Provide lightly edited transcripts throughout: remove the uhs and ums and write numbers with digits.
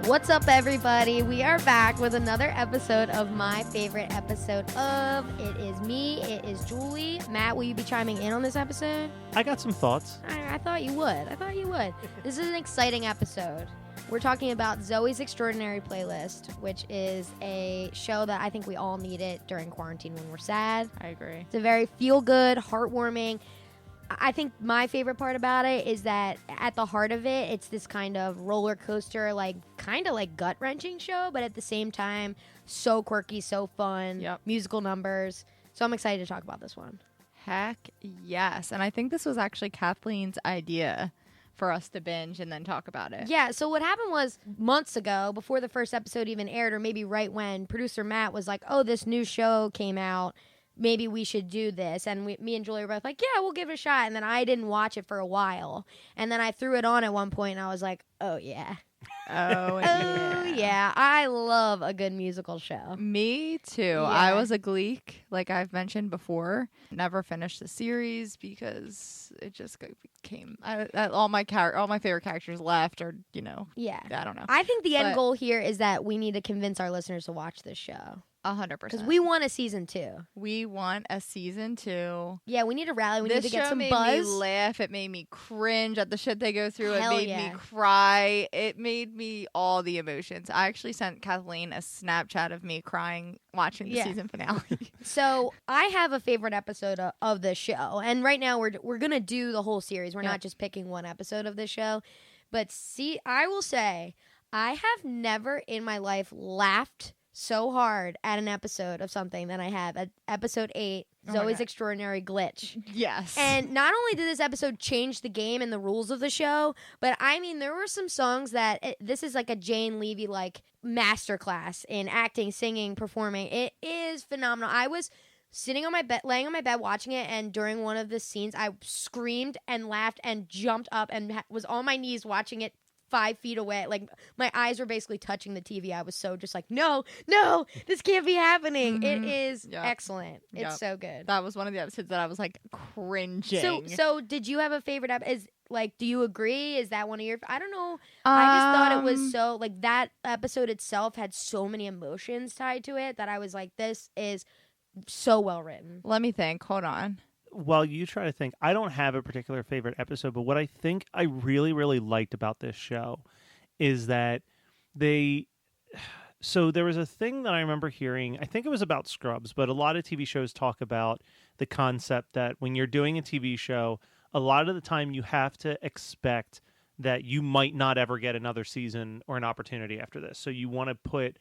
What's up, everybody? We are back with another episode of my favorite episode of It Is Me, It Is Julie. Matt, will you be chiming in on this episode? I got some thoughts. I thought you would. This is an exciting episode. We're talking about Zoey's Extraordinary Playlist, which is a show that I think we all need it during quarantine when we're sad. I agree. It's a very feel-good, heartwarming. I think my favorite part about it is that at the heart of it, it's this kind of roller coaster, kind of like gut-wrenching show, but at the same time, so quirky, so fun, musical numbers. So I'm excited to talk about this one. Heck yes. And I think this was actually Kathleen's idea for us to binge and then talk about it. Yeah, so what happened was months ago, before the first episode even aired, or maybe right when, producer Matt was like, oh, this new show came out. Maybe we should do this. And me and Julie were both like, yeah, we'll give it a shot. And then I didn't watch it for a while. And then I threw it on at one point, and I was like, oh, yeah. Oh, yeah. Oh, yeah. I love a good musical show. Me too. Yeah. I was a Gleek, like I've mentioned before. Never finished the series because it just became all my favorite characters left, or Yeah. I don't know. I think the end goal here is that we need to convince our listeners to watch this show. 100%. Because we want a season 2. We want a season 2. Yeah, we need to rally. We need to get some buzz. This show made me laugh. It made me cringe at the shit they go through. Hell it made me cry. It made me all the emotions. I actually sent Kathleen a Snapchat of me crying watching the season finale. So I have a favorite episode of this show. And right now we're going to do the whole series. We're not just picking one episode of this show. But see, I will say, I have never in my life laughed so hard at an episode of something than I have at episode 8, Zoey's Extraordinary Glitch. Yes. And not only did this episode change the game and the rules of the show, but I mean, there were some songs that this is like a Jane Levy masterclass in acting, singing, performing. It is phenomenal. I was sitting on my bed, laying on my bed watching it, and during one of the scenes, I screamed and laughed and jumped up and was on my knees watching it 5 feet away. Like, my eyes were basically touching the TV. I was so just like, no, this can't be happening. Mm-hmm. It is excellent. It's so good. That was one of the episodes that I was like cringing. So did you have a favorite episode? Do you agree? Is that one of your? I don't know. I just thought it was so that episode itself had so many emotions tied to it that I was like, this is so well written. Let me think. Hold on. While you try to think, I don't have a particular favorite episode, but what I think I really, really liked about this show is that so there was a thing that I remember hearing, I think it was about Scrubs, but a lot of TV shows talk about the concept that when you're doing a TV show, a lot of the time you have to expect that you might not ever get another season or an opportunity after this. So you want to put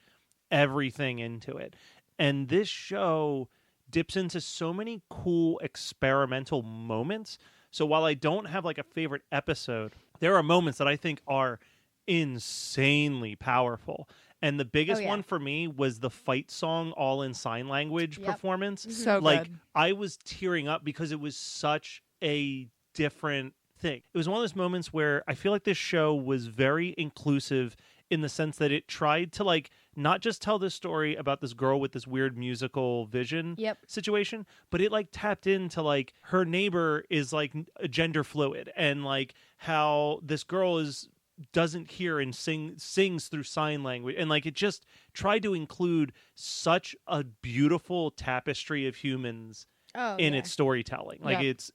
everything into it. And this show dips into so many cool experimental moments. So while I don't have a favorite episode, there are moments that I think are insanely powerful. And the biggest one for me was the fight song all in sign language performance. Mm-hmm. So good. I was tearing up because it was such a different thing. It was one of those moments where I feel like this show was very inclusive in the sense that it tried to not just tell this story about this girl with this weird musical vision situation, but it tapped into her neighbor is gender fluid, and how this girl doesn't hear and sings through sign language, and it just tried to include such a beautiful tapestry of humans in its storytelling.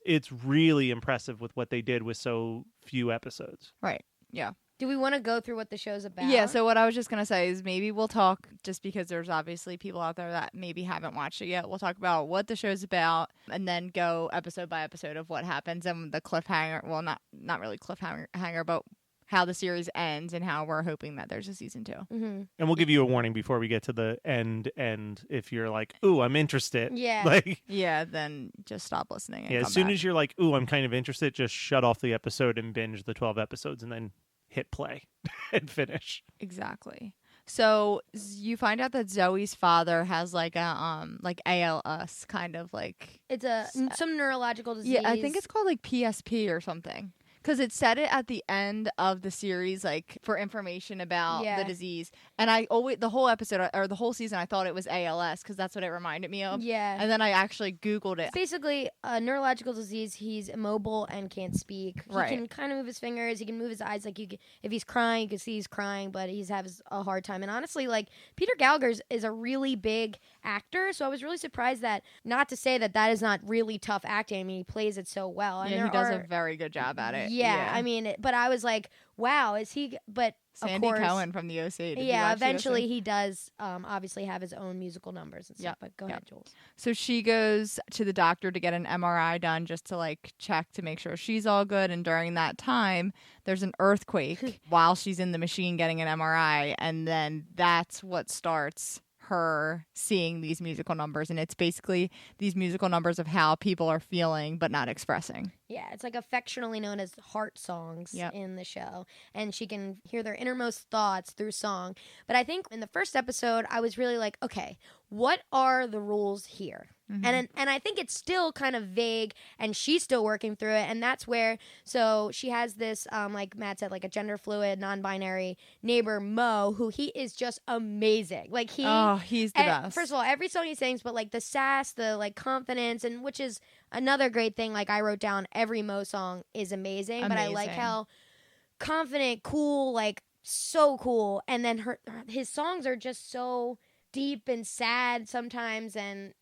It's really impressive with what they did with so few episodes. Right. Yeah. Do we want to go through what the show's about? Yeah, so what I was just going to say is maybe we'll talk, just because there's obviously people out there that maybe haven't watched it yet. We'll talk about what the show's about and then go episode by episode of what happens and the cliffhanger. Well, not really cliffhanger, but how the series ends and how we're hoping that there's a season 2. Mm-hmm. And we'll give you a warning before we get to the end. And if you're like, ooh, I'm interested. Yeah. Yeah, then just stop listening. And as soon as you're like, ooh, I'm kind of interested, just shut off the episode and binge the 12 episodes and then hit play and finish. Exactly. So you find out that Zoey's father has a ALS, kind of it's some neurological disease. Yeah, I think it's called PSP or something. Because it said it at the end of the series, like for information about the disease. And I always, the whole episode or the whole season, I thought it was ALS because that's what it reminded me of. Yeah. And then I actually Googled it. It's basically a neurological disease. He's immobile and can't speak. He can kind of move his fingers. He can move his eyes. Like if he's crying, you can see he's crying, but he's has a hard time. And honestly, like Peter Gallagher is a really big actor, so I was really surprised that, not to say that is not really tough acting. I mean, he plays it so well. And he does a very good job at it. Yeah, I mean, but I was like, wow, is he? But Sandy of course, Cohen from the OC. Did eventually he does obviously have his own musical numbers and stuff. But go ahead, Jules. So she goes to the doctor to get an MRI done just to like check to make sure she's all good. And during that time, there's an earthquake while she's in the machine getting an MRI, and then that's what starts her seeing these musical numbers. And it's basically these musical numbers of how people are feeling but not expressing. Yeah, it's like affectionately known as heart songs in the show. And she can hear their innermost thoughts through song. But I think in the first episode, I was really like, okay, what are the rules here? And I think it's still kind of vague, and she's still working through it. And that's where, so she has this, like Matt said, like a gender fluid, non-binary neighbor, Mo, who he is just amazing. Like he's the best. First of all, every song he sings, but like the sass, the like confidence, and which is another great thing. Like I wrote down, every Mo song is amazing. But I like how confident, cool, like so cool. And then his songs are just so deep and sad sometimes, and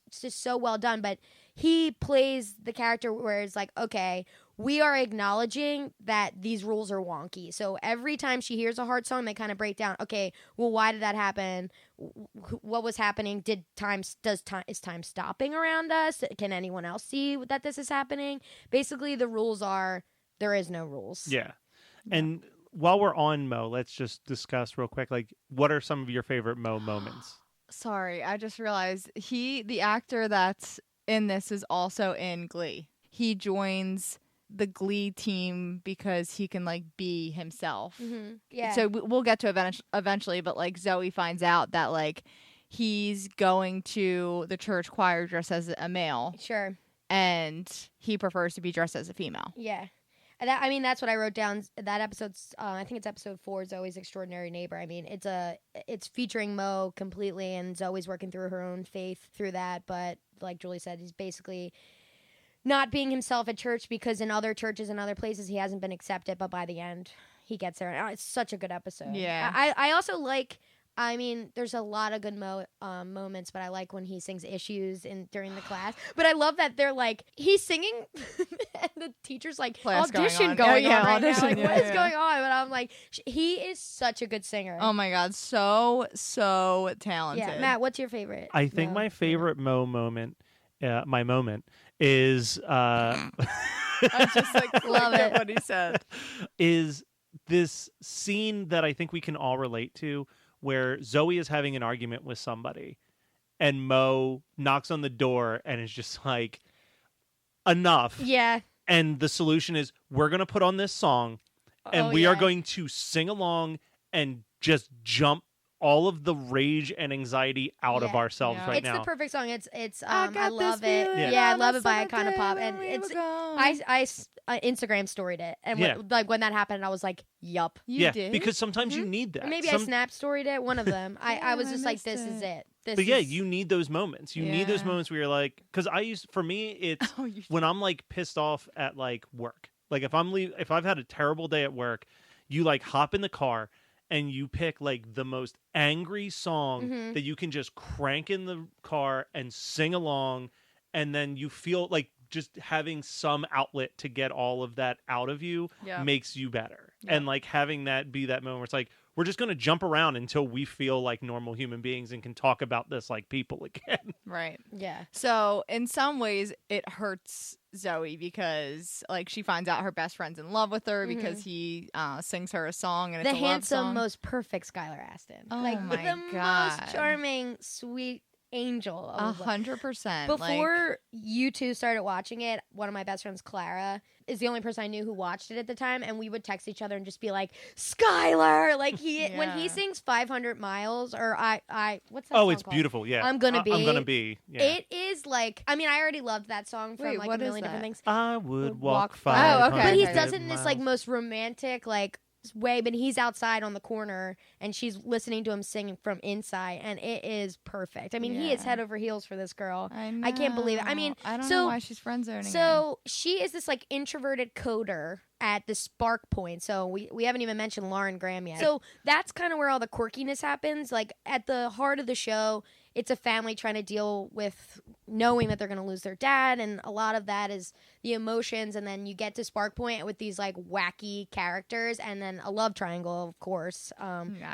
it's just so well done. But he plays the character where it's like, okay, we are acknowledging that these rules are wonky. So every time she hears a heart song, they kind of break down, okay, well, why did that happen? What was happening? Is time stopping around us? Can anyone else see that this is happening? Basically, the rules are, there is no rules. Yeah. And while we're on Mo, let's just discuss real quick, like, what are some of your favorite Mo moments? Sorry, I just realized the actor that's in this is also in Glee. He joins the Glee team because he can like be himself. Yeah. So we'll get to eventually, but like Zoey finds out that like he's going to the church choir dressed as a male. Sure. And he prefers to be dressed as a female. Yeah. That's what I wrote down. That episode's, I think it's episode 4, Zoey's Extraordinary Neighbor. I mean, it's featuring Mo completely, and Zoey's working through her own faith through that. But like Julie said, he's basically not being himself at church because in other churches and other places he hasn't been accepted. But by the end, he gets there. And it's such a good episode. Yeah. I also like. I mean, there's a lot of good moments, but I like when he sings Issues during the class. But I love that they're like, he's singing, and the teacher's like, class audition going on right now. Like, what is yeah. going on? But I'm like, he is such a good singer. Oh my God, so talented. Yeah, Matt, what's your favorite? I think my favorite Mo moment, my moment, is... I just like love it what he said. Is this scene that I think we can all relate to, where Zoey is having an argument with somebody and Mo knocks on the door and is just like, enough. Yeah. And the solution is, we're going to put on this song and we are going to sing along and just jump all of the rage and anxiety out of ourselves right now. It's the perfect song. It's I love it. I love it by Icona Pop. And I Instagram storied it. And like when that happened, I was like, yup. You did? Because sometimes you need that. Maybe I snap storied it. One of them. I was just like, this is it. You need those moments. You need those moments where you're like, because for me, it's when I'm like pissed off at like work. Like if I've had a terrible day at work, you like hop in the car and you pick like the most angry song that you can just crank in the car and sing along, and then you feel like just having some outlet to get all of that out of you makes you better. And like having that be that moment where it's like, we're just going to jump around until we feel like normal human beings and can talk about this like people again. Right. Yeah. So in some ways it hurts Zoey because like she finds out her best friend's in love with her because he sings her a song, and it's the a love handsome, song. most perfect Skylar Astin. Oh like my the God. most charming, sweet angel. Of a- 100%. Before you two started watching it, one of my best friends, Clara, is the only person I knew who watched it at the time, and we would text each other and just be like, "Skylar!" Like when he Yeah. sings 500 Miles, or I what's that Oh, song it's called? beautiful. Yeah. I'm Gonna Be. I'm gonna be. Yeah. It is like, I mean, I already loved that song from Wait, like what a is million different that? things. I would Walk walk 500 500 okay, But he okay. does it in this like miles. most romantic like way, but he's outside on the corner and she's listening to him singing from inside, and it is perfect. I mean, he is Yeah. head over heels for this girl. I can't believe it. I mean, I don't so- know why she's friend zoning. So she is this like introverted coder at the spark point. So we haven't even mentioned Lauren Graham yet. So that's kind of where all the quirkiness happens. Like at the heart of the show, it's a family trying to deal with knowing that they're going to lose their dad, and a lot of that is the emotions. And then you get to spark point with these like wacky characters, and then a love triangle, of course,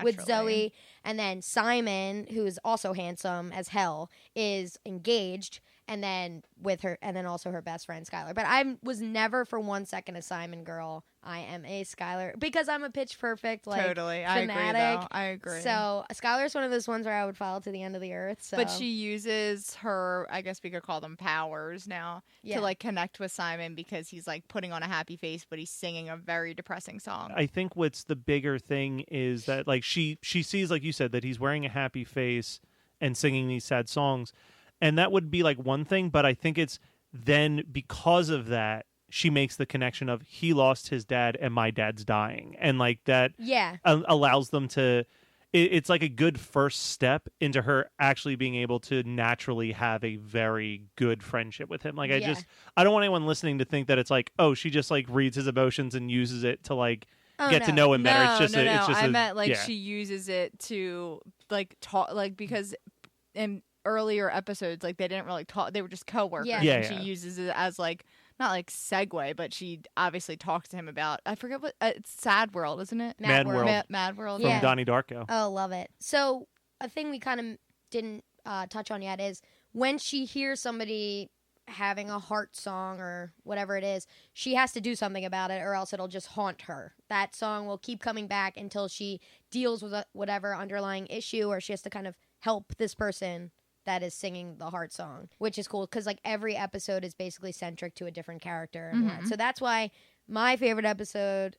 with Naturally. Zoe, and then Simon, who is also handsome as hell, is engaged. And then with her, and then also her best friend Skylar. But I was never for 1 second a Simon girl. I am a Skylar because I'm a Pitch Perfect like totally, I agree. fanatic. Though. I agree. So Skylar's one of those ones where I would follow to the end of the earth. So. But she uses her, I guess we could call them powers now, Yeah. to like connect with Simon because he's like putting on a happy face, but he's singing a very depressing song. I think what's the bigger thing is that like she sees, like you said, that he's wearing a happy face and singing these sad songs, and that would be like one thing. But I think it's then because of that she makes the connection of he lost his dad and my dad's dying, and like that Yeah. allows them to. It's like a good first step into her actually being able to naturally have a very good friendship with him. Like Yeah. I don't want anyone listening to think that it's like, oh, she just like reads his emotions and uses it to like Oh, get no. to know him better. No, It's just no, a, no. it's just I a, meant like yeah. she uses it to like talk, like because in earlier episodes, like they didn't really talk; they were just coworkers. Yeah. Yeah, and yeah. she uses it as like not like segue, but she obviously talks to him about. I forget what it's Sad World, isn't it? Mad World. Mad World. from Yeah. Donnie Darko. Oh, love it. So a thing we kind of didn't touch on yet is when she hears somebody having a heart song or whatever it is, she has to do something about it or else it'll just haunt her. That song will keep coming back until she deals with whatever underlying issue, or she has to kind of help this person that is singing the heart song, which is cool because like every episode is basically centric to a different character. And Mhm. so that's why my favorite episode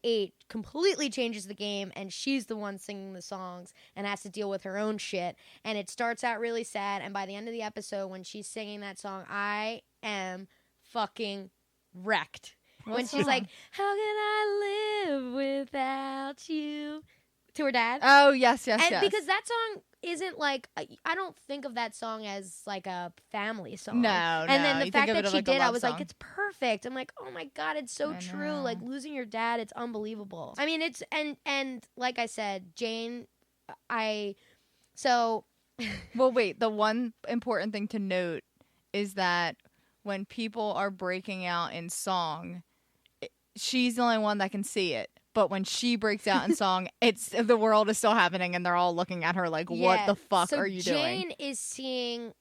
8 completely changes the game, and she's the one singing the songs and has to deal with her own shit, and it starts out really sad, and by the end of the episode when she's singing that song, I am fucking wrecked. When she's like, how can I live without you, to her dad. Oh yes, yes, And yes. because that song isn't like, I don't think of that song as like a family song. no, And then the you think fact of that it as she like a did, I love was song. like, it's perfect. I'm like, oh my God, it's so I true. know. Like losing your dad, it's unbelievable. I mean, it's, and like I said, Jane, so Well, wait. The one important thing to note is that when people are breaking out in song, she's the only one that can see it. But when she breaks out in song, it's the world is still happening, and they're all looking at her like, "What yeah. the fuck So are you doing?" Jane is seeing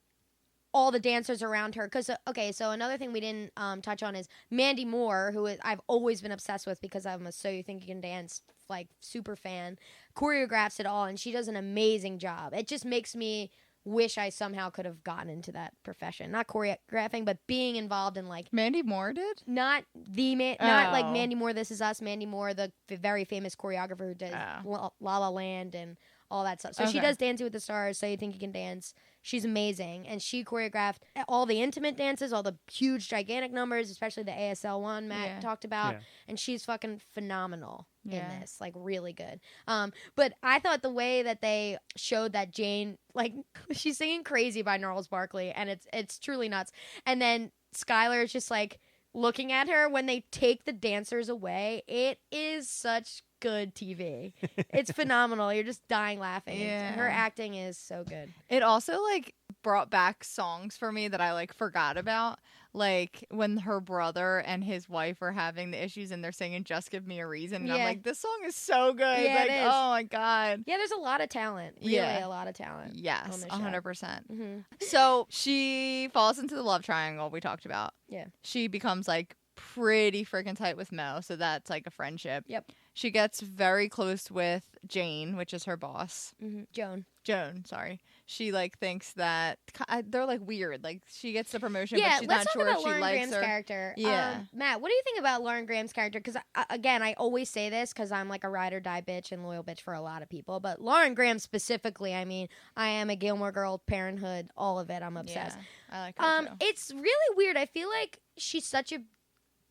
all the dancers around her. Because, okay, so another thing we didn't touch on is Mandy Moore, who I've always been obsessed with because I'm a So You Think You Can Dance like super fan, choreographs it all, and she does an amazing job. It just makes me wish I somehow could have gotten into that profession. Not choreographing, but being involved in like Mandy Moore did. not not like Oh. Mandy Moore, This Is Us, Mandy Moore, the very famous choreographer who does Oh. La La Land and all that stuff. So she Okay. does Dancing with the Stars, So You Think You Can Dance. She's amazing. And she choreographed all the intimate dances, all the huge, gigantic numbers, especially the ASL one Matt Yeah. talked about. Yeah. And she's fucking phenomenal Yeah. in this. Like, really good. But I thought the way that they showed that Jane, like, she's singing Crazy by Gnarls Barkley, and it's truly nuts. And then Skylar is just, like, looking at her when they take the dancers away. It is such good TV. It's phenomenal. You're just dying laughing. Yeah. Her acting is so good. It also like brought back songs for me that I like forgot about. Like when her brother and his wife are having the issues and they're singing "Just Give Me a Reason," and I'm Yeah. like, this song is so good. Yeah, like, it is. oh my god. Yeah, there's a lot of talent. Really, Yeah. a lot of talent. Yes, on the show. 100%. Mm-hmm. So she falls into the love triangle we talked about. Yeah. She becomes like pretty freaking tight with Mo, so that's like a friendship. Yep. She gets very close with Jane, which is her boss. Mm-hmm. Joan. Joan, sorry. she like thinks that they're like weird. Like she gets the promotion, Yeah, but she's let's not talk sure about if she Lauren likes Graham's her. character. Yeah. Matt, what do you think about Lauren Graham's character? Because again, I always say this because I'm like a ride or die bitch and loyal bitch for a lot of people, but Lauren Graham specifically, I mean, I am a Gilmore Girl, Parenthood, all of it. I'm obsessed. Yeah, I like her too. It's really weird. I feel like she's such a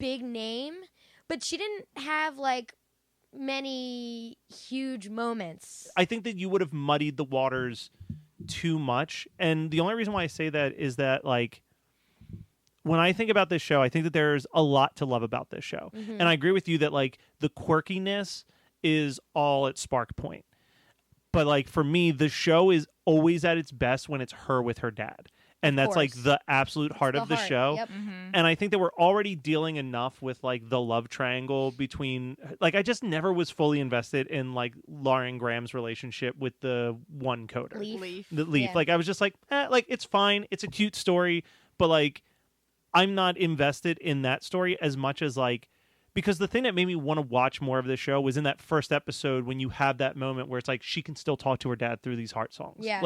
big name, but she didn't have like many huge moments. I think that you would have muddied the waters too much. And the only reason why I say that is that, like, when I think about this show, I think that there's a lot to love about this show. Mm-hmm. And I agree with you that, like, the quirkiness is all at Spark Point. But, like, for me, the show is always at its best when it's her with her dad. And that's like the absolute heart of the show. Yep. Mm-hmm. And I think that we're already dealing enough with like the love triangle between, like, I just never was fully invested in like Lauren Graham's relationship with the one coder. Leaf. The Leaf. Yeah. Like I was just like, like it's fine. It's a cute story. But like, I'm not invested in that story as much as like, because the thing that made me want to watch more of this show was in that first episode when you have that moment where it's like she can still talk to her dad through these heart songs. Yeah.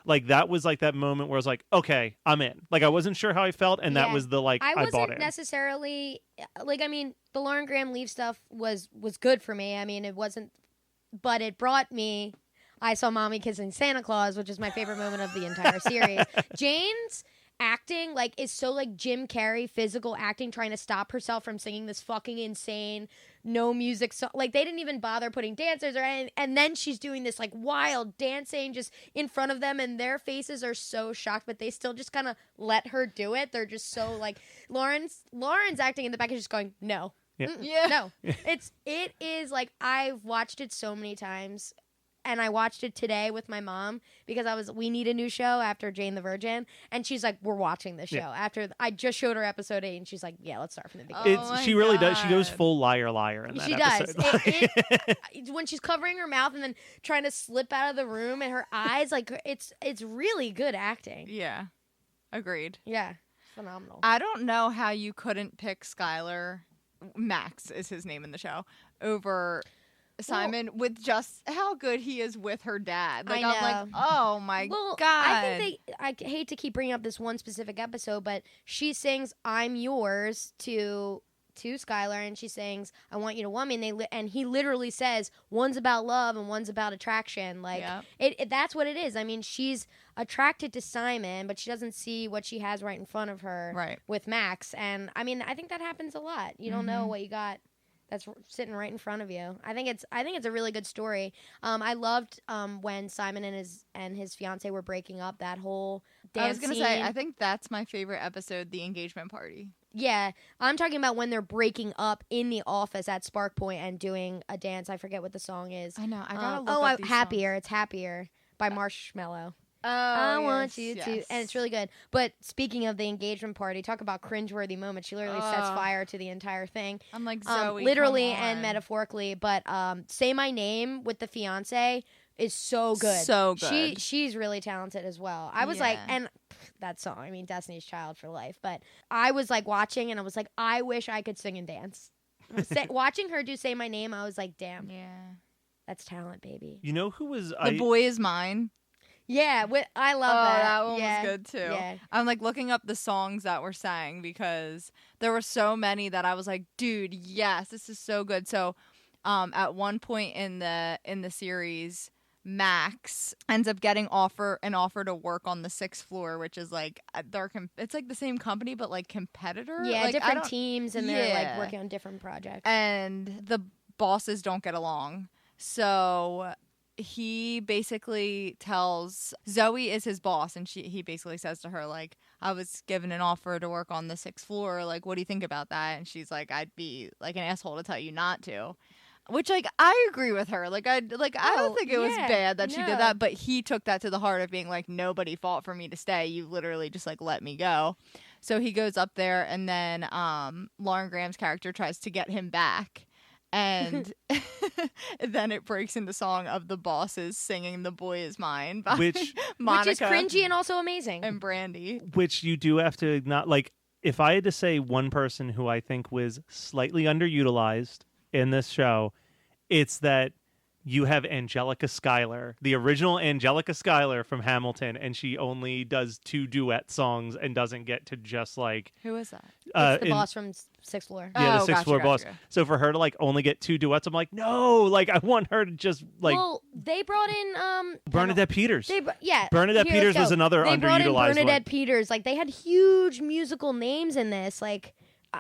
Like that was like that moment where I was like, okay, I'm in. Like I wasn't sure how I felt, and that was the like I bought wasn't it. necessarily like, I mean, the Lauren Graham Leaf stuff was good for me. I mean, it wasn't, but it brought me. I saw Mommy kissing Santa Claus, which is my favorite moment of the entire series. Jane's acting like is so like Jim Carrey physical acting, trying to stop herself from singing this fucking insane no music song. Like they didn't even bother putting dancers or anything, and then she's doing this like wild dancing just in front of them, and their faces are so shocked, but they still just kind of let her do it. They're just so like Lauren's acting in the back is just going no. Yeah. No. It is like I've watched it so many times. And I watched it today with my mom because we need a new show after Jane the Virgin, and she's like, we're watching this show after I just showed her episode 8, and she's like, yeah, let's start from the beginning. She really does. She goes full liar in that she episode. Does. When she's covering her mouth and then trying to slip out of the room, and her eyes, like it's really good acting. Yeah, agreed. Yeah, phenomenal. I don't know how you couldn't pick Skylar. Max is his name in the show over Simon with just how good he is with her dad. Like, I know. I'm like, oh my god. I hate to keep bringing up this one specific episode, but she sings "I'm Yours" to Skylar, and she sings "I Want You to Want Me," and he literally says one's about love and one's about attraction. Like that's what it is. I mean, she's attracted to Simon, but she doesn't see what she has right in front of her with Max. And I mean, I think that happens a lot. You don't know what you got that's sitting right in front of you. I think it's a really good story. I loved when Simon and his fiance were breaking up. That whole dance I was gonna scene. say, I think that's my favorite episode, the engagement party. Yeah, I'm talking about when they're breaking up in the office at Spark Point and doing a dance. I forget what the song is. I know. I gotta look up these Happier. songs. It's Happier by Marshmello. Oh, I want you yes. to, and it's really good. But speaking of the engagement party, talk about cringeworthy moments. She literally sets fire to the entire thing. I'm like, Zoey, literally come and on. metaphorically. But "Say My Name" with the fiance is so good. So good. She's really talented as well. I was like, and that song, I mean, Destiny's Child for life. But I was like watching, and I was like, I wish I could sing and dance. Watching her do "Say My Name," I was like, damn, that's talent, baby. You know who was The Boy Is Mine. Yeah, I love that. That one yeah. was good too. Yeah. I'm like looking up the songs that were sang because there were so many that I was like, dude, yes, this is so good. So, at one point in the series, Max ends up getting an offer to work on the 6th floor, which is like it's like the same company but like competitor. Yeah, like, different teams, and they're like working on different projects. And the bosses don't get along, so he basically tells Zoey is his boss, and he basically says to her, like, I was given an offer to work on the 6th floor, like, what do you think about that? And she's like, I'd be like an asshole to tell you not to. Which, like, I agree with her. Like, I don't think it was bad that she did that, but he took that to the heart of being like, nobody fought for me to stay. You literally just, like, let me go. So he goes up there, and then Lauren Graham's character tries to get him back. And then it breaks into song of the bosses singing "The Boy Is Mine" by Monica, which is cringy and also amazing. and Brandy. Which you do have to not like. If I had to say one person who I think was slightly underutilized in this show, it's that you have Angelica Schuyler, the original Angelica Schuyler from Hamilton, and she only does 2 duet songs and doesn't get to just like Who is that? It's the boss from Sixth Floor. yeah, the Oh, sixth gotcha, floor boss. gotcha. So for her to like only get 2 duets, I'm like, no, like I want her to just like well, they brought in Bernadette Peters. yeah, Bernadette here, let's Peters was go. another They brought in underutilized Bernadette one. Peters. Like they had huge musical names in this. Like,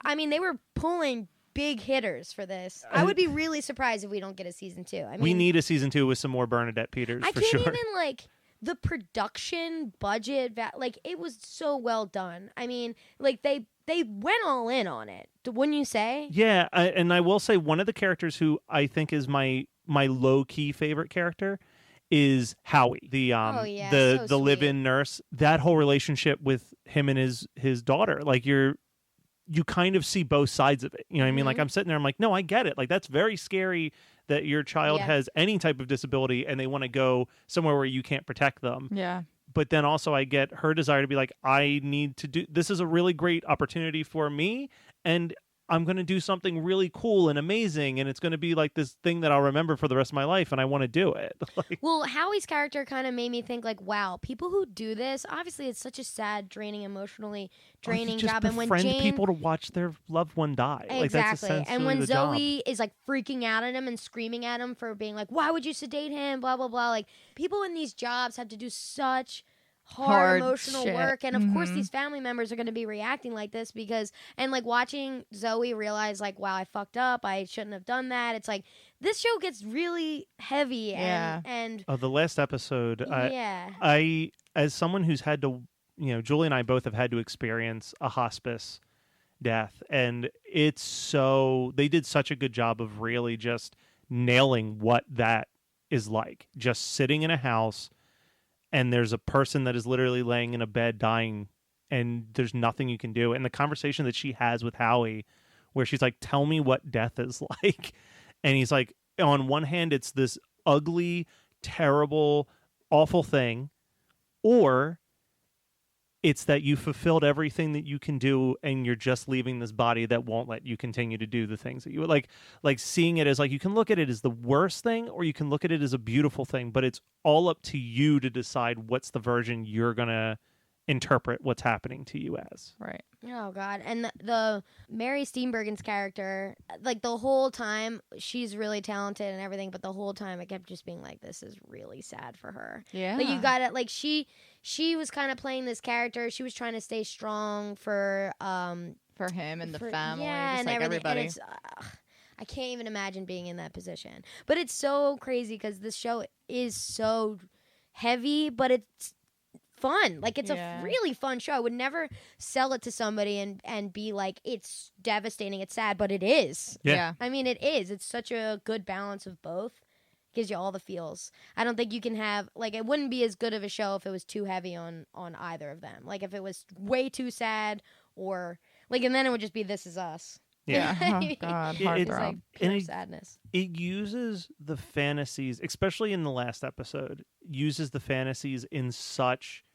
I mean, they were pulling big hitters for this. I would be really surprised if we don't get a season 2. I mean, We need a season 2 with some more Bernadette Peters I for can't sure. even like the production budget. Like it was so well done. I mean, like they went all in on it. Wouldn't you say? Yeah, and I will say one of the characters who I think is my low key favorite character is Howie, the so the live-in nurse. That whole relationship with him and his daughter, like you kind of see both sides of it. You know what I mean? Like I'm sitting there, I'm like, no, I get it. Like that's very scary that your child has any type of disability and they want to go somewhere where you can't protect them. Yeah. But then also I get her desire to be like, I need to do, this is a really great opportunity for me. And I'm going to do something really cool and amazing. And it's going to be like this thing that I'll remember for the rest of my life. And I want to do it. Like, well, Howie's character kind of made me think like, wow, people who do this, obviously it's such a sad, draining, emotionally draining just job. And when befriend Jane, people to watch their loved one die. Like, that's exactly. And when the job. Zoey is like freaking out at him and screaming at him for being like, why would you sedate him? Blah, blah, blah. Like people in these jobs have to do such hard emotional shit. work, and of course these family members are going to be reacting like this because, and like watching Zoey realize like, wow, I fucked up, I shouldn't have done that. It's like this show gets really heavy and the last episode, yeah, I as someone who's had to, you know, Julie and I both have had to experience a hospice death, and it's so, they did such a good job of really just nailing what that is like, just sitting in a house and there's a person that is literally laying in a bed dying and there's nothing you can do. And the conversation that she has with Howie where she's like, tell me what death is like. And he's like, on one hand, it's this ugly, terrible, awful thing. Or it's that you fulfilled everything that you can do and you're just leaving this body that won't let you continue to do the things that you would like seeing it as like, you can look at it as the worst thing or you can look at it as a beautiful thing, but it's all up to you to decide what's the version you're going to interpret what's happening to you as. Right. Oh God. And the Mary Steenburgen's character, like the whole time, she's really talented and everything, but the whole time I kept just being like, this is really sad for her. Yeah. Like you got it. Like she was kind of playing this character. She was trying to stay strong for him and the family, yeah, just and like everything. everybody. And it's, I can't even imagine being in that position. But it's so crazy because this show is so heavy, but it's fun. Like it's a really fun show. I would never sell it to somebody and be like, it's devastating, it's sad, but it is. Yeah. I mean, it is. It's such a good balance of both. Gives you all the feels. I don't think you can have, like, it wouldn't be as good of a show if it was too heavy on either of them. Like if it was way too sad or like, and then it would just be This Is Us. Yeah. Oh God. It's like Heartthrob. pure sadness. It uses the fantasies, especially in the last episode, uses the fantasies in such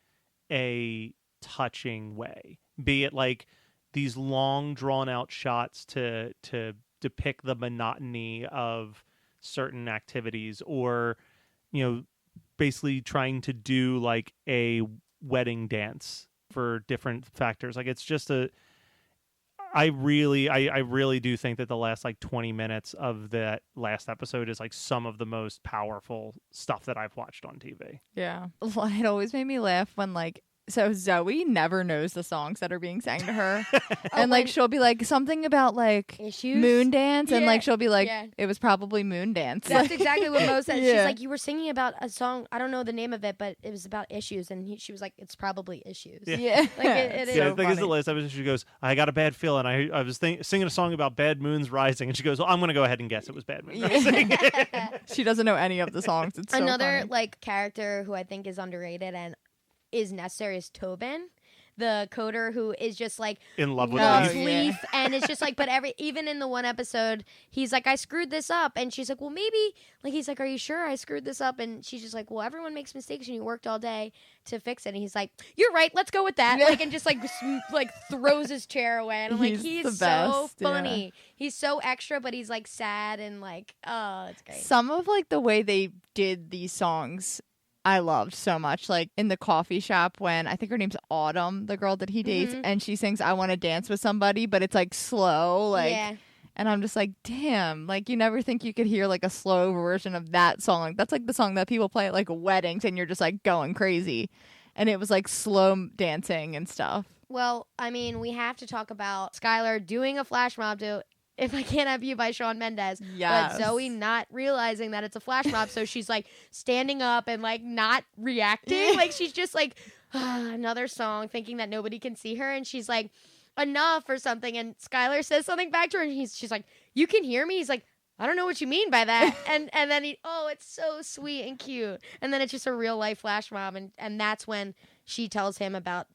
a touching way. Be it like these long drawn out shots to depict the monotony of certain activities, or, you know, basically trying to do like a wedding dance for different factors. Like it's just I really do think that the last like 20 minutes of that last episode is like some of the most powerful stuff that I've watched on TV. Yeah. It always made me laugh when so Zoey never knows the songs that are being sang to her. And like she'll be like something about like Issues? Moon Dance, and like she'll be like, Yeah. it was probably Moon Dance. That's exactly what Mo said. Yeah. She's like, you were singing about a song, I don't know the name of it, but it was about issues, and she was like, it's probably issues. Yeah. Like it is. Yeah, So I think it's the funny. last episode. She goes, I got a bad feeling. I was singing a song about bad moons rising, and she goes, well, I'm going to go ahead and guess it was Bad Moon Rising. She doesn't know any of the songs. It's so Another funny. like character who I think is underrated and is necessary is Tobin. the coder who is just like In love with loves Leaf. Leaf, and it's just like, but even in the one episode, he's like, I screwed this up, and she's like, well, maybe, like, he's like, are you sure I screwed this up? And she's just like, well, everyone makes mistakes, and you worked all day to fix it. And he's like, you're right, let's go with that. Like, and just like like throws his chair away, and I'm like, he's the so best, funny. yeah. He's so extra, but he's like sad and like, oh, it's great. Some of like the way they did these songs I loved so much. Like in the coffee shop when I think her name's Autumn, the girl that he dates, and she sings I Want to Dance with Somebody, but it's like slow, like Yeah. and I'm just like, damn, like you never think you could hear like a slow version of that song. Like that's like the song that people play at like weddings and you're just like going crazy. And it was like slow dancing and stuff. Well, I mean, we have to talk about Skylar doing a flash mob to If I Can't Have You by Shawn Mendes. Yes. But Zoey not realizing that it's a flash mob, so she's like standing up and like not reacting. Like she's just like, another song, thinking that nobody can see her. And she's like, enough or something. And Skylar says something back to her, and she's like, you can hear me? He's like, I don't know what you mean by that. and then it's so sweet and cute. And then it's just a real life flash mob. And that's when she tells him about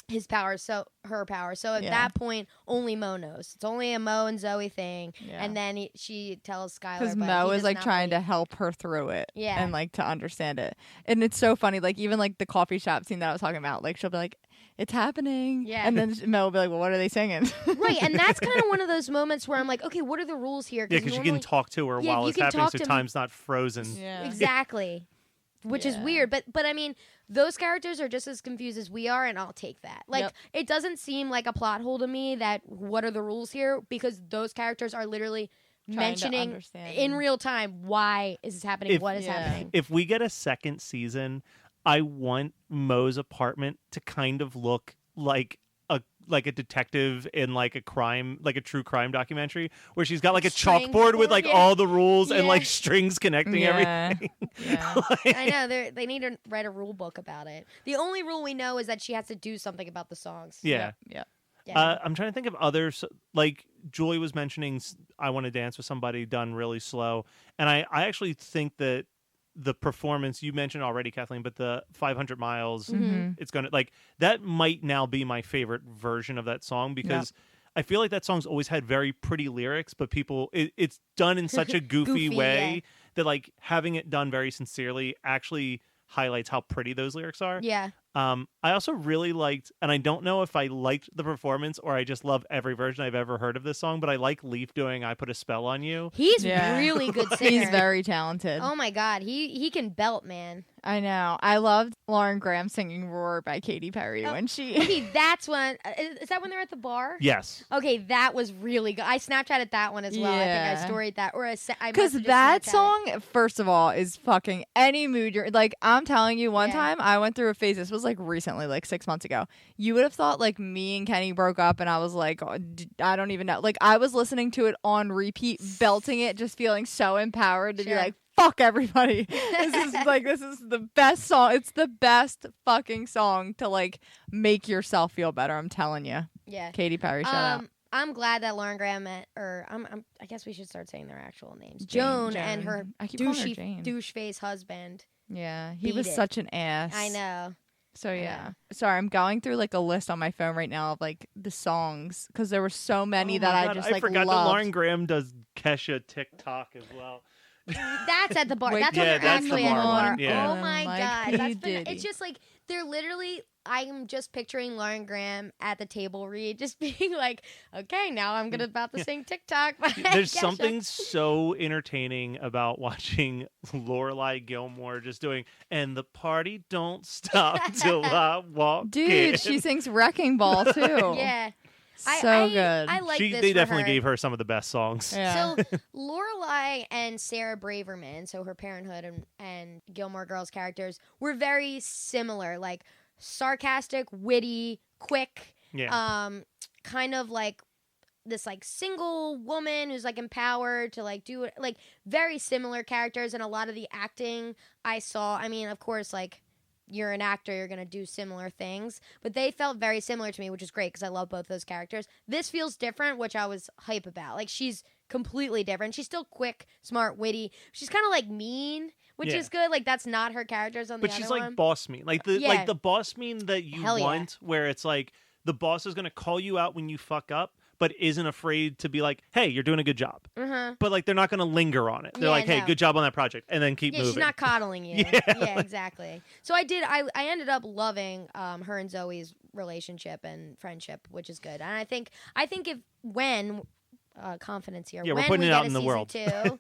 his power, her power. So at that point, only Mo knows. It's only a Mo and Zoey thing. Yeah. And then she tells Skylar. Because Mo is like trying to help her through it. Yeah. And like to understand it. And it's so funny. Like even like the coffee shop scene that I was talking about, like she'll be like, it's happening. Yeah. And then Mo will be like, well, what are they singing? Right. And that's kind of one of those moments where I'm like, okay, what are the rules here? Yeah, because you can talk to her while it's happening, so time's not frozen. Yeah. Exactly. Which is weird. But I mean, those characters are just as confused as we are, and I'll take that. Like, it doesn't seem like a plot hole to me that what are the rules here, because those characters are literally mentioning in real time, why is this happening, what is happening. If we get a second season, I want Mo's apartment to kind of look like a detective in like a true crime documentary, where she's got like a chalkboard with like all the rules and like strings connecting everything. Yeah. I know they need to write a rule book about it. The only rule we know is that she has to do something about the songs. Yeah. I'm trying to think of others, like Julie was mentioning I Want to Dance with Somebody done really slow, and I actually think that the performance you mentioned already, Kathleen, but the 500 miles, it's going to like that might now be my favorite version of that song, because I feel like that song's always had very pretty lyrics, but it's done in such a goofy way that like having it done very sincerely actually highlights how pretty those lyrics are. Yeah. I also really liked, and I don't know if I liked the performance or I just love every version I've ever heard of this song, but I like Leaf doing I Put a Spell on You. He's really good singer. He's very talented. Oh my God. He can belt, man. I know. I loved Lauren Graham singing Roar by Katy Perry when she... Okay, that's when... Is that when they're at the bar? Yes. Okay, that was really good. I Snapchatted that one as well. Yeah. I think I storied that. Because that song, first of all, is fucking any mood you're... Like, I'm telling you, one time I went through a phase, this was like recently, like 6 months ago. You would have thought like me and Kenny broke up and I was like, I don't even know. Like, I was listening to it on repeat, belting it, just feeling so empowered to be like, fuck everybody. This is the best song. It's the best fucking song to like make yourself feel better. I'm telling you. Yeah. Katy Perry, shout out. I'm glad that Lauren Graham I guess we should start saying their actual names. Joan and her douche face husband. Yeah, he was such an ass. I know. So yeah. Sorry, I'm going through like a list on my phone right now of like the songs, because there were so many that I just like forgot loved. that Lauren Graham does Kesha TikTok as well. That's at the bar. That's when they're actually at the bar. Yeah. Oh my God. It's just like they're literally, I'm just picturing Lauren Graham at the table read, just being like, okay, now I'm about to sing TikTok. There's something so entertaining about watching Lorelai Gilmore just doing, and the party don't stop till I walk Dude, in. she sings Wrecking Ball too. Yeah. So good. I like this. They definitely her. gave her some of the best songs. Yeah. So Lorelai and Sarah Braverman, so her Parenthood and Gilmore Girls characters, were very similar, like sarcastic, witty, quick, kind of like this like single woman who's like empowered to like do it, like very similar characters. And a lot of the acting I saw, I mean, of course, like you're an actor, you're going to do similar things, but they felt very similar to me, which is great because I love both those characters. This feels different, which I was hype about. Like, she's completely different. She's still quick, smart, witty. She's kind of like mean, which Yeah. is good. Like that's not her characters on the But other she's one. like boss mean. Like the boss mean that you Hell yeah. want, where it's like the boss is going to call you out when you fuck up, but isn't afraid to be like, hey, you're doing a good job. But like they're not going to linger on it. They're Yeah, like, hey, no. good job on that project, and then keep Yeah, moving. she's not coddling you. Yeah. Exactly. So I ended up loving her and Zoe's relationship and friendship, which is good. And I think if when confidence here, Yeah, we're when putting we it get out a in the season world. 2,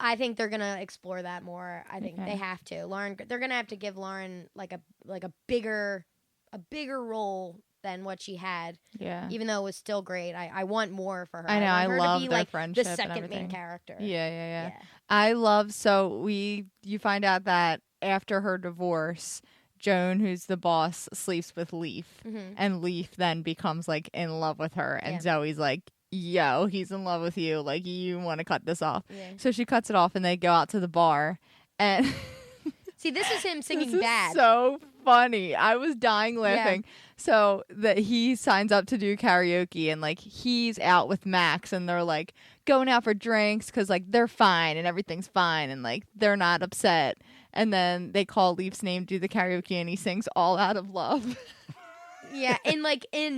I think they're gonna explore that more. I think Okay. they have to. Lauren, they're gonna have to give Lauren like a bigger role than what she had. Yeah. Even though it was still great, I want more for her. I know, I want her love to be their like friendship the and second main everything. character. Yeah. I love, you find out that after her divorce, Joan, who's the boss, sleeps with Leaf, and Leaf then becomes like in love with her, and Zoe's like, yo, he's in love with you, like you want to cut this off. So she cuts it off and they go out to the bar, and See, this is him singing this is bad. so funny. I was dying laughing. So that he signs up to do karaoke, and like he's out with Max, and they're like going out for drinks because like they're fine and everything's fine, and like they're not upset. And then they call Leaf's name to do the karaoke, and he sings "All Out of Love." Yeah, in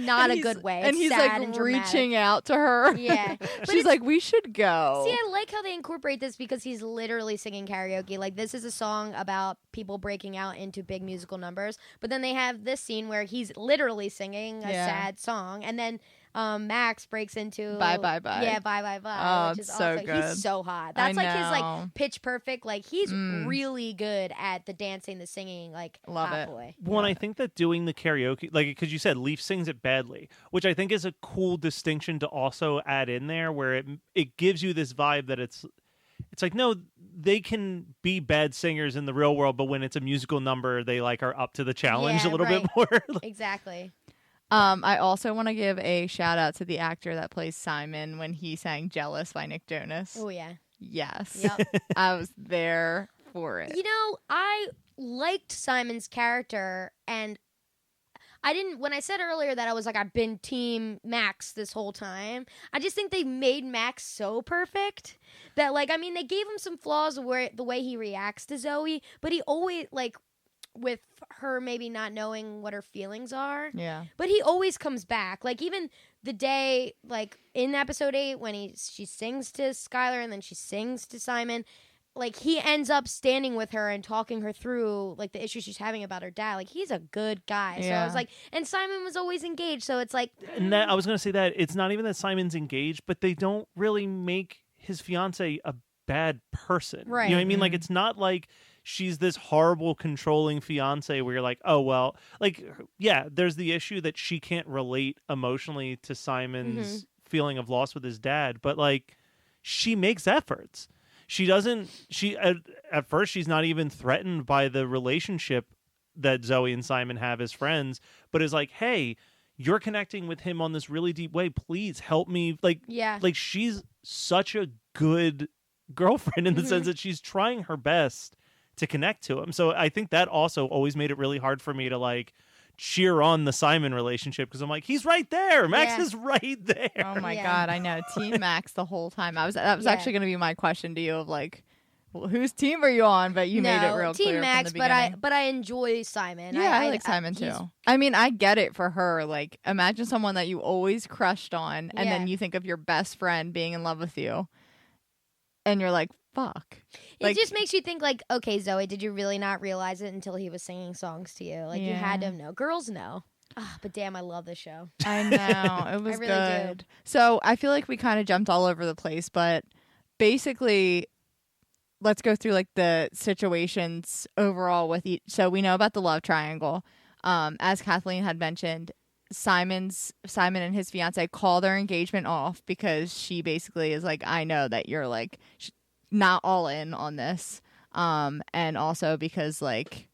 not a good way. And It's he's sad like and dramatic. reaching out to her. Yeah. But She's like, we should go. See, I like how they incorporate this because he's literally singing karaoke. Like, this is a song about people breaking out into big musical numbers. But then they have this scene where he's literally singing a sad song. And then Max breaks into Bye, bye, bye. Yeah, bye, bye, bye. Oh, which is it's so also, good. He's so hot. That's like his know. like pitch perfect. Like, he's really good at the dancing, the singing. Like, Love hot it. boy. Well, and I think that doing the karaoke, like, because you said Leaf sings it badly, which I think is a cool distinction to also add in there, where it gives you this vibe that it's like, no, they can be bad singers in the real world, but when it's a musical number, they like are up to the challenge a little bit more. Exactly. I also want to give a shout out to the actor that plays Simon when he sang "Jealous" by Nick Jonas. Oh, yeah. Yes. Yep. I was there for it. You know, I liked Simon's character, and I didn't, when I said earlier that I was like, I've been team Max this whole time, I just think they made Max so perfect that, like, I mean, they gave him some flaws where the way he reacts to Zoey, but he always, like, with her maybe not knowing what her feelings are. Yeah. But he always comes back. Like, even the day, like, in episode 8, when she sings to Skylar and then she sings to Simon, like, he ends up standing with her and talking her through, like, the issues she's having about her dad. Like, he's a good guy. So I was like, and Simon was always engaged. So it's like. And that, I was going to say that it's not even that Simon's engaged, but they don't really make his fiance a bad person. Right. You know what I mean? Like, it's not like she's this horrible, controlling fiance where you're like, oh, well, like, yeah, there's the issue that she can't relate emotionally to Simon's feeling of loss with his dad, but like, she makes efforts. She doesn't, at first, she's not even threatened by the relationship that Zoey and Simon have as friends, but is like, hey, you're connecting with him on this really deep way. Please help me. Like, like, she's such a good girlfriend in the sense that she's trying her best to connect to him. So I think that also always made it really hard for me to like cheer on the Simon relationship, because I'm like, he's right there. Max is right there. Oh my God, I know. Team Max the whole time. That was actually going to be my question to you of like, well, whose team are you on? But you made it real Team clear Max, from the beginning. but I enjoy Simon. Yeah, I like Simon too. I mean, I get it for her. Like, imagine someone that you always crushed on, and then you think of your best friend being in love with you, and you're like, fuck. It just makes you think, like, okay, Zoey, did you really not realize it until he was singing songs to you? Like, you had to know. Girls know. But damn, I love this show. I know. It was really good. do. So I feel like we kind of jumped all over the place, but basically, let's go through like the situations overall with each. So we know about the love triangle. As Kathleen had mentioned, Simon and his fiance call their engagement off because she basically is like, I know that you're like not all in on this. And also because like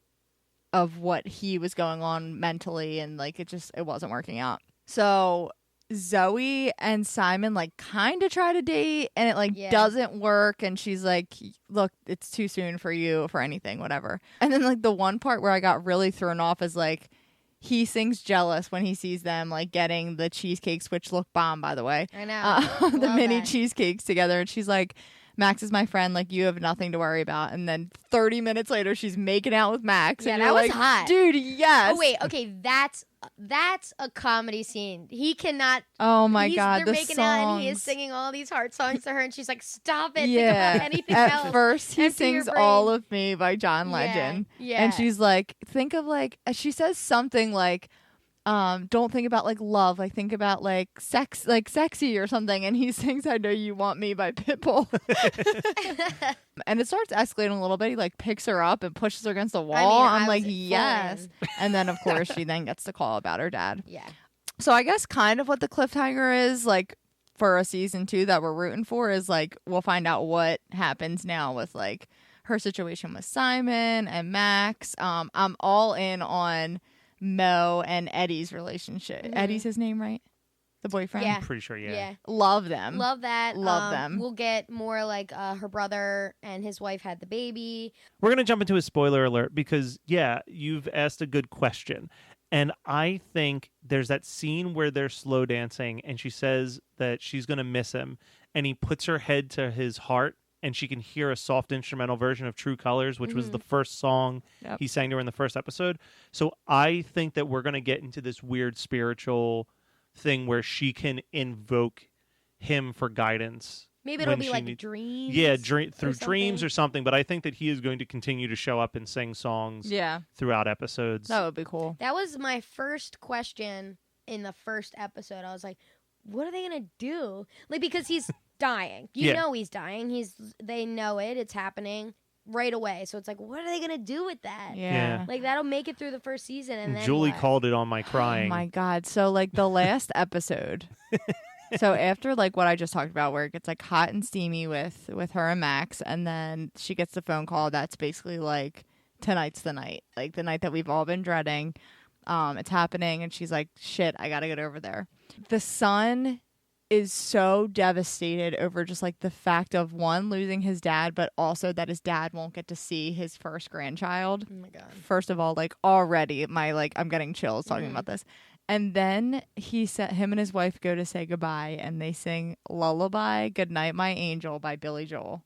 of what he was going on mentally, and like it wasn't working out. So Zoey and Simon like kind of try to date, and it like doesn't work, and she's like, look, it's too soon for you for anything, whatever. And then like the one part where I got really thrown off is like he sings "Jealous" when he sees them like getting the cheesecakes, which look bomb, by the way. I know. The mini cheesecakes together, and she's like, Max is my friend. Like, you have nothing to worry about. And then 30 minutes later, she's making out with Max. Yeah, and that you're was like, hot. Dude, yes. Oh wait, okay, that's a comedy scene. He cannot. Oh my God, they're the making songs. out, and he is singing all these heart songs to her, and she's like, "Stop it! Think Yeah. about anything At else." first, he Empty your sings "All brain. of Me" by John Legend, Yeah. and she's like, "Think of like," she says something like, "Don't think about like love, like think about like sex, like sexy or something." And he sings "I Know You Want Me" by Pitbull, and it starts escalating a little bit. He like picks her up and pushes her against the wall. I'm I like, was yes. full And then of course she then gets the call about her dad. Yeah. So I guess kind of what the cliffhanger is like for a season 2 that we're rooting for is like we'll find out what happens now with like her situation with Simon and Max. I'm all in on Mo and Eddie's relationship. Mhm. Eddie's his name, right? The boyfriend? Yeah. I'm pretty sure, yeah. Yeah. Love them. Love that. Love them. We'll get more like her brother and his wife had the baby. We're going to jump into a spoiler alert because, yeah, you've asked a good question. And I think there's that scene where they're slow dancing and she says that she's going to miss him. And he puts her head to his heart and she can hear a soft instrumental version of True Colors, which was the first song he sang to her in the first episode. So I think that we're going to get into this weird spiritual thing where she can invoke him for guidance. Maybe it'll when be she like dreams. Yeah, through dreams something. or something. But I think that he is going to continue to show up and sing songs Yeah. throughout episodes. That would be cool. That was my first question in the first episode. I was like, what are they gonna do? Like, because he's dying. You Yeah. know he's dying. They know it. It's happening right away. So it's like, what are they gonna do with that? Yeah. Like, that'll make it through the first season, and then Julie what? called it on my crying. Oh my God. So like the last episode. So after like what I just talked about where it gets like hot and steamy with her and Max, and then she gets the phone call that's basically like tonight's the night. Like the night that we've all been dreading. It's happening and she's like, shit, I gotta get over there. The son is so devastated over just like the fact of one, losing his dad, but also that his dad won't get to see his first grandchild. Oh my god. First of all, like already I'm getting chills talking about this. And then him and his wife go to say goodbye and they sing Lullaby, Goodnight My Angel by Billy Joel.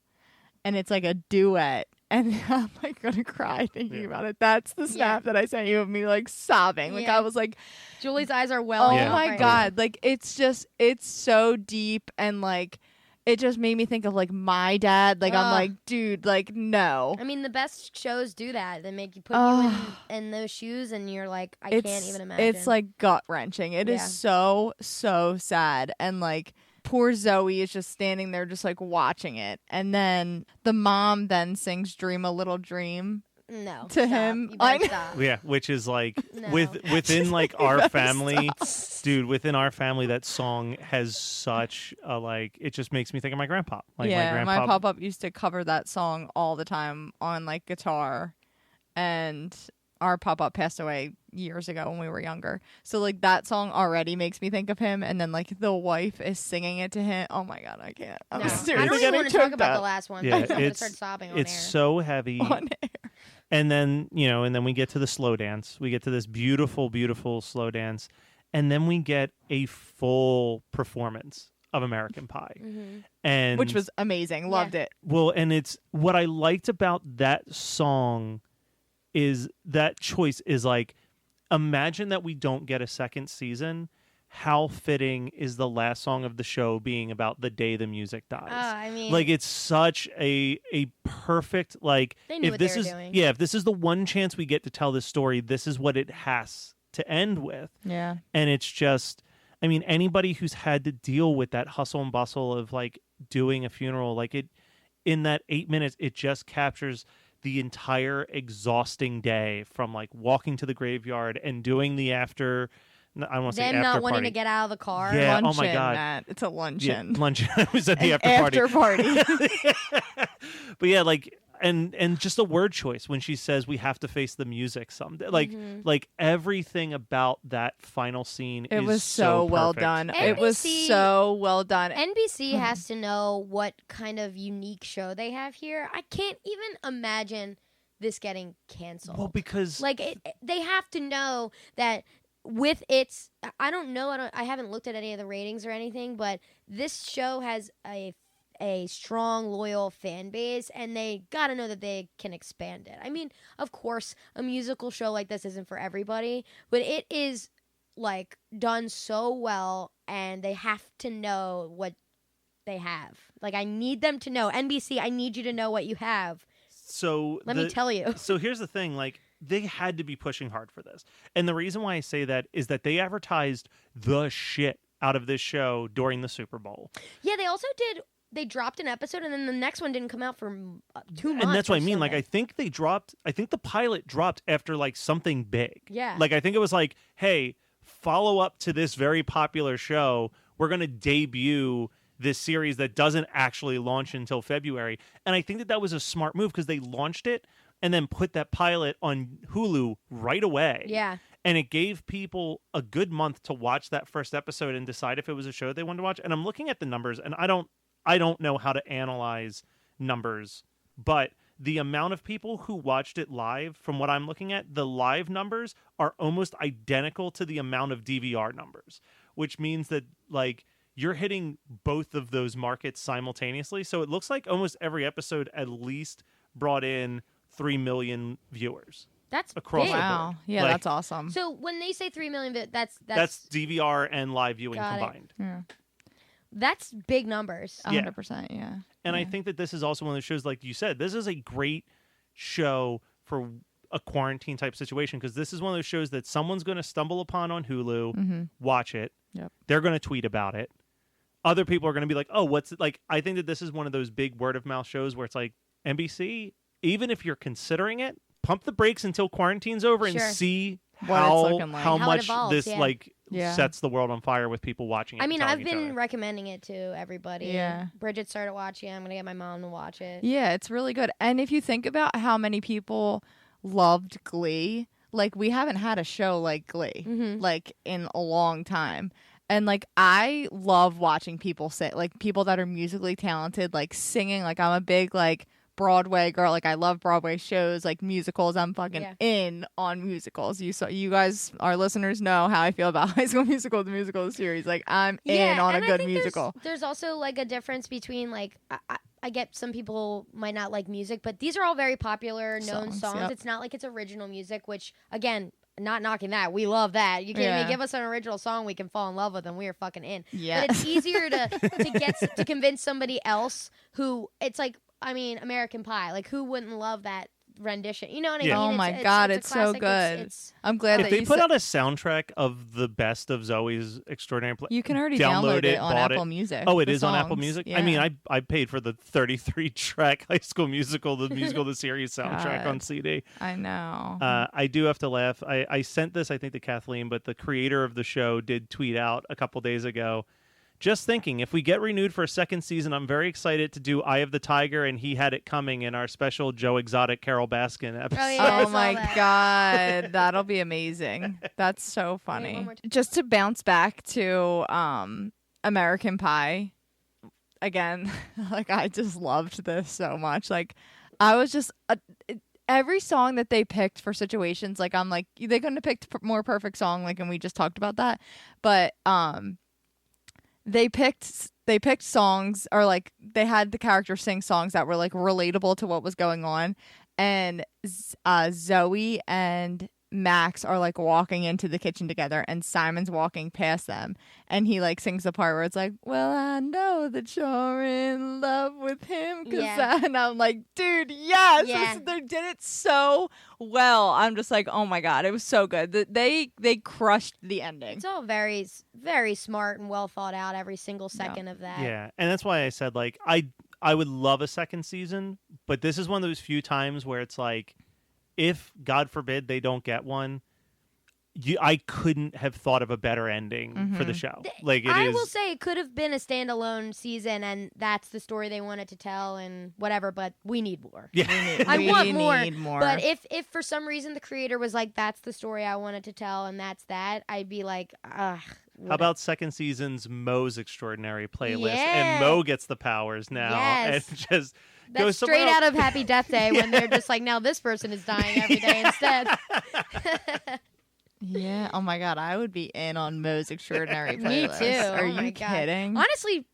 And it's like a duet. And I'm like gonna cry thinking about it. That's the snap that I sent you of me like sobbing. Like I was like, Julie's eyes are welling oh up my right God. Like it's so deep and like it just made me think of like my dad. Like I'm like, dude, like no. now. I mean, the best shows do that. They make you put you in those shoes, and you're like, I can't even imagine. It's like gut wrenching. It is so sad. And like poor Zoey is just standing there just like watching it. And then the mom then sings Dream a Little Dream. No. To stop. him, You better stop. Yeah, which is like No. within like our family, dude. Within our family, that song has such a like. It just makes me think of my grandpa. Like yeah, my grandpa. my pop-up used to cover that song all the time on like guitar, and our pop-up passed away years ago when we were younger. So like that song already makes me think of him, and then like the wife is singing it to him. Oh my God, I can't. I'm No. I seriously don't even getting want to talk choked about up the last one. Yeah, I'm gonna it's start sobbing on it's air. so heavy. on air. And then we get to the slow dance. We get to this beautiful, beautiful slow dance, and then we get a full performance of American Pie, and Which was amazing. Loved it. well. And it's what I liked about that song is that choice is like, imagine that we don't get a second season. How fitting is the last song of the show being about the day the music dies? I mean, Like it's such a perfect like They knew if what this they were is doing. if this is the one chance we get to tell this story, this is what it has to end with. Yeah. And it's just, I mean, anybody who's had to deal with that hustle and bustle of like doing a funeral, like it in that 8 minutes, it just captures the entire exhausting day from like walking to the graveyard and doing the after. I don't want to say them after not wanting party. to get out of the car. Yeah. Luncheon, oh my God. Matt. It's a luncheon. Yeah, luncheon. I was at the An after party. after party. But yeah, like and just a word choice when she says we have to face the music someday. Like everything about that final scene It is was so well perfect. done. NBC It was so well done. NBC has to know what kind of unique show they have here. I can't even imagine this getting canceled. Well, because like they have to know that with its I don't know, I haven't looked at any of the ratings or anything, but this show has a a strong, loyal fan base, and they got to know that they can expand it. I mean, of course, a musical show like this isn't for everybody, but it is like done so well, and they have to know what they have. Like, I need them to know. NBC, I need you to know what you have. So Let me tell you. So here's the thing, like, they had to be pushing hard for this. And the reason why I say that is that they advertised the shit out of this show during the Super Bowl. Yeah, they also did. They dropped an episode, and then the next one didn't come out for 2 months. And that's what I mean. something. Like, I think the pilot dropped after, like, something big. Yeah. Like, I think it was like, hey, follow up to this very popular show. We're going to debut this series that doesn't actually launch until February. And I think that was a smart move because they launched it and then put that pilot on Hulu right away. Yeah. And it gave people a good month to watch that first episode and decide if it was a show they wanted to watch. And I'm looking at the numbers, and I don't know how to analyze numbers, but the amount of people who watched it live, from what I'm looking at, the live numbers are almost identical to the amount of DVR numbers, which means that, like, you're hitting both of those markets simultaneously. So it looks like almost every episode at least brought in 3 million viewers. That's across big. the board. Wow. Yeah, Like, that's awesome. So when they say 3 million, that's DVR and live viewing Got it. combined. Yeah. That's big numbers. 100%, yeah. And I Yeah. think that this is also one of those shows, like you said, this is a great show for a quarantine type situation, because this is one of those shows that someone's going to stumble upon on Hulu, Mm-hmm. watch it. Yep. They're going to tweet about it. Other people are going to be like, oh, what's it? Like, I think that this is one of those big word of mouth shows where it's like, NBC, even if you're considering it, pump the brakes until quarantine's over and Sure. see What it's looking like. how How it much evolves, this yeah. like Yeah. sets the world on fire with people watching it. I and mean, telling I've each been other. recommending it to everybody. Yeah. Bridget started watching it. I'm going to get my mom to watch it. Yeah, it's really good. And if you think about how many people loved Glee, like, we haven't had a show like Glee, Mhm. like, in a long time. And, like, I love watching people say, like, people that are musically talented, like, singing. Like, I'm a big, like, Broadway girl. Like, I love Broadway shows, like, musicals. I'm fucking Yeah. in on musicals. You guys, our listeners, know how I feel about High School Musical, the musical series. Like, I'm in on a and I good think musical. There's also like a difference between like I get some people might not like music, but these are all very popular, known Songs, songs. yep. It's not like it's original music, which again, not knocking that. We love that. You kidding Yeah. me? Give us an original song we can fall in love with, and we are fucking in. Yeah. But it's easier to convince somebody else who it's like. I mean, American Pie. Like, who wouldn't love that rendition? You know what I Yeah. mean? Oh It's- my it's- God, it's a it's so classic. good. It's I'm glad If that they you put said- out a soundtrack of the best of Zoey's Extraordinary Play, You can already download download it on bought Apple it. Music. Oh, it the is on Apple songs. Music? Yeah. I mean, I paid for the 33-track High School Musical, the musical, the series soundtrack on God. CD. I know. I do have to laugh. I sent this, I think, to Kathleen, but the creator of the show did tweet out a couple days ago, just thinking, if we get renewed for a second season, I'm very excited to do Eye of the Tiger and He Had It Coming in our special Joe Exotic Carol Baskin episode. Oh, yeah. I Oh saw my that. God, that'll be amazing. That's so one funny. more time. Just to bounce back to American Pie again, like, I just loved this so much. Like, I was just every song that they picked for situations, like, I'm like, they couldn't have picked more perfect song, like, and we just talked about that, but they picked songs, or like they had the characters sing songs that were like relatable to what was going on, and Zoe and Max are like walking into the kitchen together, and Simon's walking past them, and he like sings the part where it's like, well, I know that you're in love with him, Yeah. and I'm like, dude, yes. Yeah. They did it so well. I'm just like, oh my God, it was so good. They crushed the ending. It's all very, very smart and well thought out. Every single second of that. Yeah, and that's why I said, like, I would love a second season, but this is one of those few times where it's like, if, God forbid, they don't get one, I couldn't have thought of a better ending for the show. Like, I will say it could have been a standalone season, and that's the story they wanted to tell, and whatever. But we need more. Yeah. I We want more, need more. But if for some reason the creator was like, "That's the story I wanted to tell," and that's that, I'd be like, ugh. How about second season's Moe's Extraordinary Playlist, Yeah. and Moe gets the powers now, Yes. and just That's goes somewhere straight else. out of Happy Death Day when they're just like, now this person is dying every day instead. Yeah. Oh my God, I would be in on Moe's Extraordinary Me Playlist. too. Are Oh you my God. kidding? Honestly,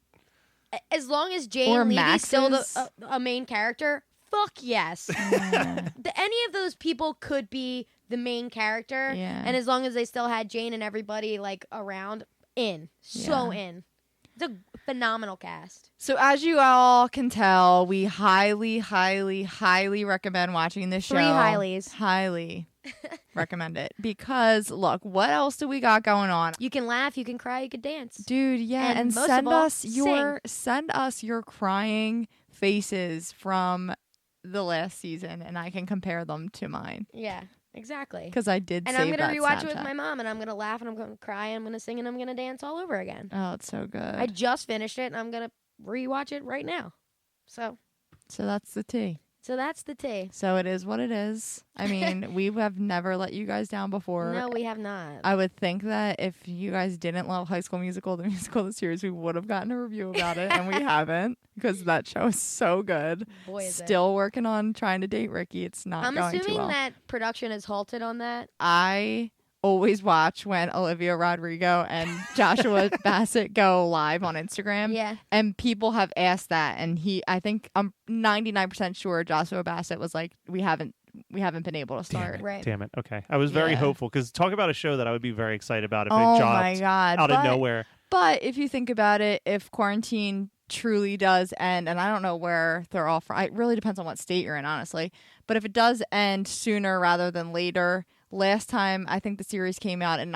as long as Jane Or Levy's still Max's. a main character, fuck yes. Yeah. Any of those people could be the main character, Yeah. and as long as they still had Jane and everybody like around, so Yeah. in. It's a phenomenal cast. So as you all can tell, we highly, highly, highly recommend watching this show. 3 highlies. Highly recommend it. Because look, what else do we got going on? You can laugh, you can cry, you can dance. Dude, yeah, And and most send of all, send us your crying faces from the last season, and I can compare them to mine Yeah, exactly. because I did. And save I'm gonna that rewatch it with Snapchat. my mom, and I'm gonna laugh, and I'm gonna cry, and I'm gonna sing, and I'm gonna dance all over again. Oh, it's so good. I just finished it, and I'm gonna rewatch it right now. So that's the tea. that's the tea. So it is what it is. I mean, we have never let you guys down before. No, we have not. I would think that if you guys didn't love High School Musical, the musical, the series, we would have gotten a review about it, and we haven't because that show is so good. Boy, is it. Still working on trying to date Ricky. It's not I'm going too assuming well. that production is halted on that. I always watch when Olivia Rodrigo and Joshua Bassett go live on Instagram. Yeah. And people have asked that, and I think I'm 99% sure Joshua Bassett was like, we haven't been able to start. Right. Damn it. Okay. I was very Yeah. hopeful because talk about a show that I would be very excited about if Oh it my dropped God. out of nowhere. But if you think about it, if quarantine truly does end, and I don't know where they're all from, it really depends on what state you're in, honestly. But if it does end sooner rather than later, last time I think the series came out in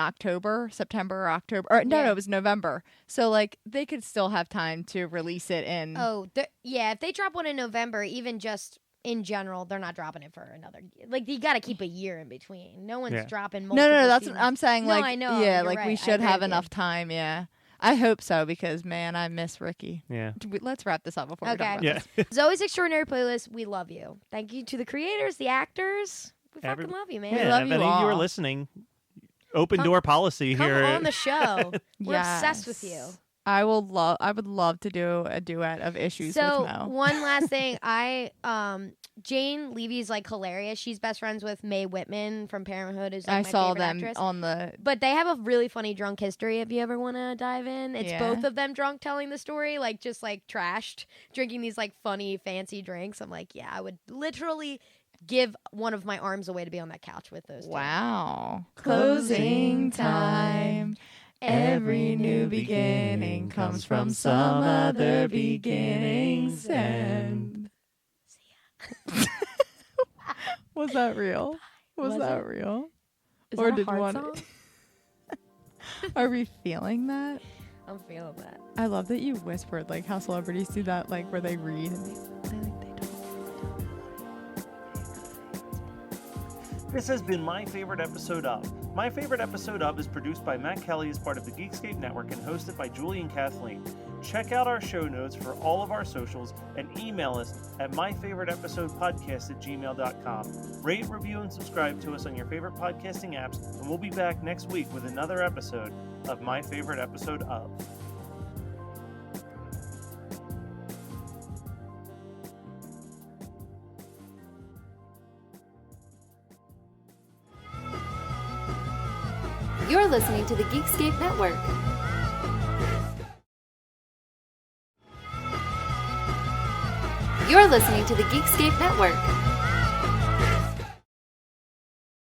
September or October. Or no, Yeah. it was November. So like they could still have time to release it in. Oh, yeah. If they drop one in November, even just in general, they're not dropping it for another. Like you got to keep a year in between. No one's Yeah. dropping. No, Multiple that's what seasons. I'm saying. No, Like, I know, yeah, you're like we right. I should agree have with you. enough time. Yeah, I hope so because man, I miss Ricky. Yeah. Let's wrap this up before we talk Okay. about Yeah. this. Zoe's Extraordinary Playlist. We love you. Thank you to the creators, the actors. We Every- fucking love you, man. We Yeah, love if you any of you are all. listening, open Come- door policy Come here. on the show. We're obsessed with you. Yes. I would love to do a duet of issues So with Mo. one last thing, Jane Levy's like hilarious. She's best friends with Mae Whitman from Parenthood, who's like I my saw favorite them actress. on the. But they have a really funny drunk history if you ever want to dive in. It's Yeah. both of them drunk telling the story, like just like trashed, drinking these like funny, fancy drinks. I'm like, yeah, I would literally give one of my arms away to be on that couch with those two. Wow. Closing time. Every new beginning comes from some other beginning's end. Was that real? Was that real? Is Or that a did hard one- song? Are we feeling that? I'm feeling that. I love that you whispered, like how celebrities do that, like where they read and they talk. This has been My Favorite Episode Of. My Favorite Episode Of is produced by Matt Kelly as part of the Geekscape Network and hosted by Julie and Kathleen. Check out our show notes for all of our socials and email us at myfavoriteepisodepodcast@gmail.com. Rate, review, and subscribe to us on your favorite podcasting apps, and we'll be back next week with another episode of My Favorite Episode Of. You're listening to the Geekscape Network. You're listening to the Geekscape Network.